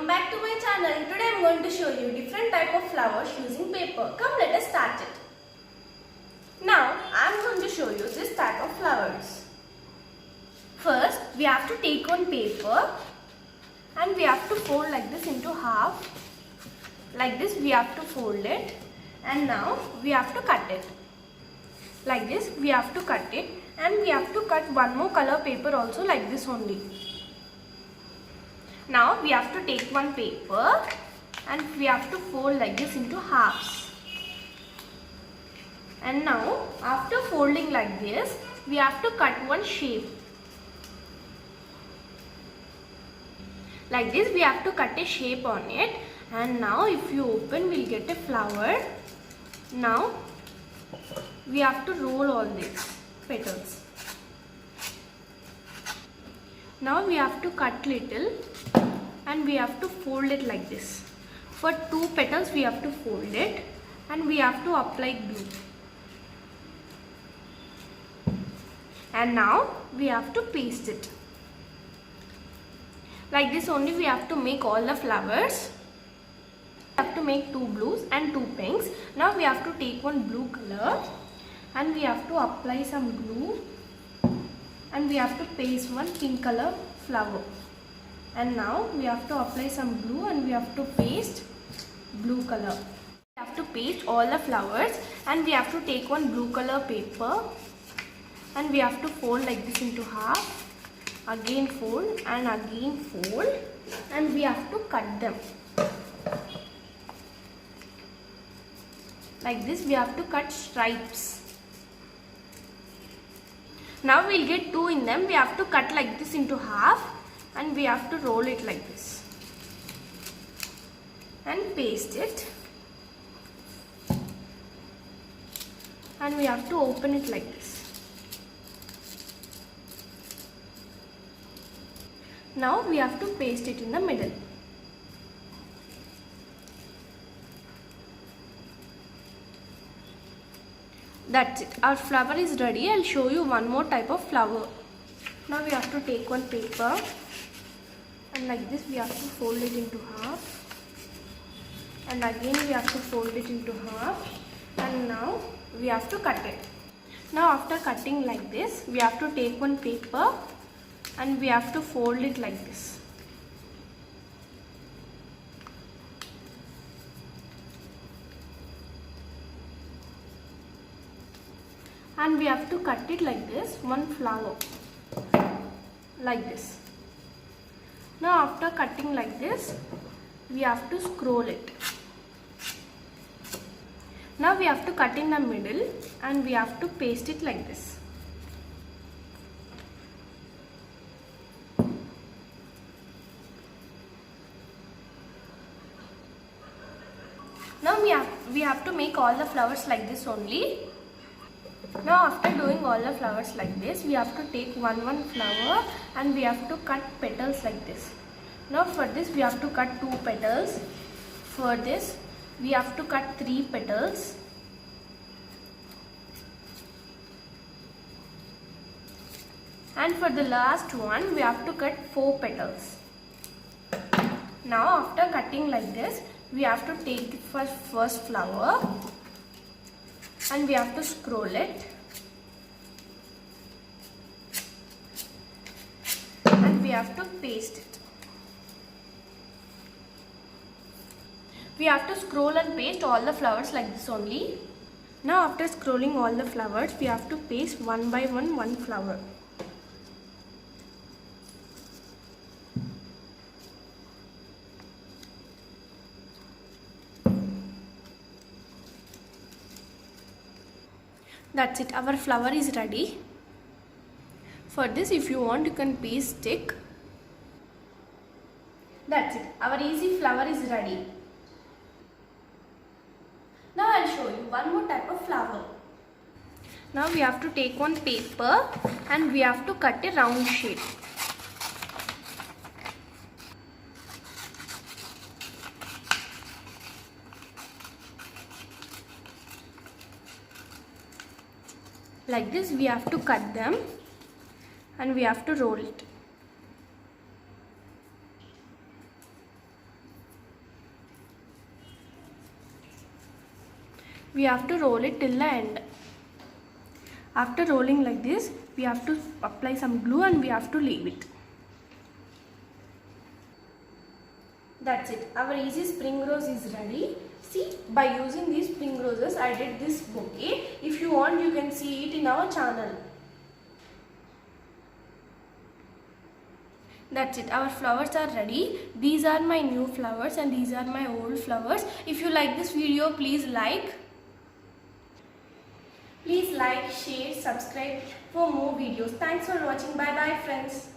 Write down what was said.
welcome back to my channel. Today I am going to show you different type of flowers using paper. Come, let us start it. Now I am going to show you this type of flowers. First we have to take one paper and we have to fold like this into half. Like this we have to fold it, and now we have to cut it. Like this we have to cut it, and we have to cut one more color paper also like this only. Now we have to take one paper and we have to fold like this into halves. And now after folding like this, we have to cut one shape. Like this we have to cut a shape on it, and now if you open, we'll get a flower. Now we have to roll all these petals. Now we have to cut little and we have to fold it like this. For 2 petals we have to fold it and we have to apply glue. And now we have to paste it. Like this only we have to make all the flowers. We have to make 2 blues and 2 pinks. Now we have to take one blue color and we have to apply some glue, and we have to paste one pink color flower. And now we have to apply some glue and we have to paste blue color. We have to paste all the flowers, and we have to take one blue color paper and we have to fold like this into half. Again fold and again fold, and we have to cut them. Like this we have to cut stripes. Now we'll get 2 in them. We have to cut like this into half and we have to roll it like this and paste it, and we have to open it like this. Now we have to paste it in the middle. That's it. Our flower is ready. I'll show you one more type of flower. Now we have to take one paper and like this we have to fold it into half, and again we have to fold it into half, and now we have to cut it. Now after cutting like this, we have to take one paper and we have to fold it like this. And we have to cut it like this, one flower like this. Now after cutting like this, we have to scroll it. Now we have to cut in the middle and we have to paste it like this. Now we have to make all the flowers like this only. Now after doing all the flowers like this, we have to take one flower and we have to cut petals like this. Now for this we have to cut 2 petals. For this we have to cut 3 petals. And for the last one we have to cut 4 petals. Now after cutting like this, we have to take the first flower and we have to scroll it, and we have to paste it. We have to scroll and paste all the flowers like this only. Now after scrolling all the flowers, we have to paste one by one flower. That's it. Our flower is ready. For this, if you want, you can paste stick. That's it. Our easy flower is ready. Now I'll show you one more type of flower. Now we have to take one paper and we have to cut a round shape. Like this we have to cut them and we have to roll it. we have to roll it till the end. After rolling like this, we have to apply some glue and we have to leave it. That's it. Our easy spring rose is ready. See, by using these spring roses, I did this bouquet. If you want, you can see it in our channel. That's it. Our flowers are ready. These are my new flowers and these are my old flowers. If you like this video, please like, share, subscribe for more videos. Thanks for watching. Bye bye friends.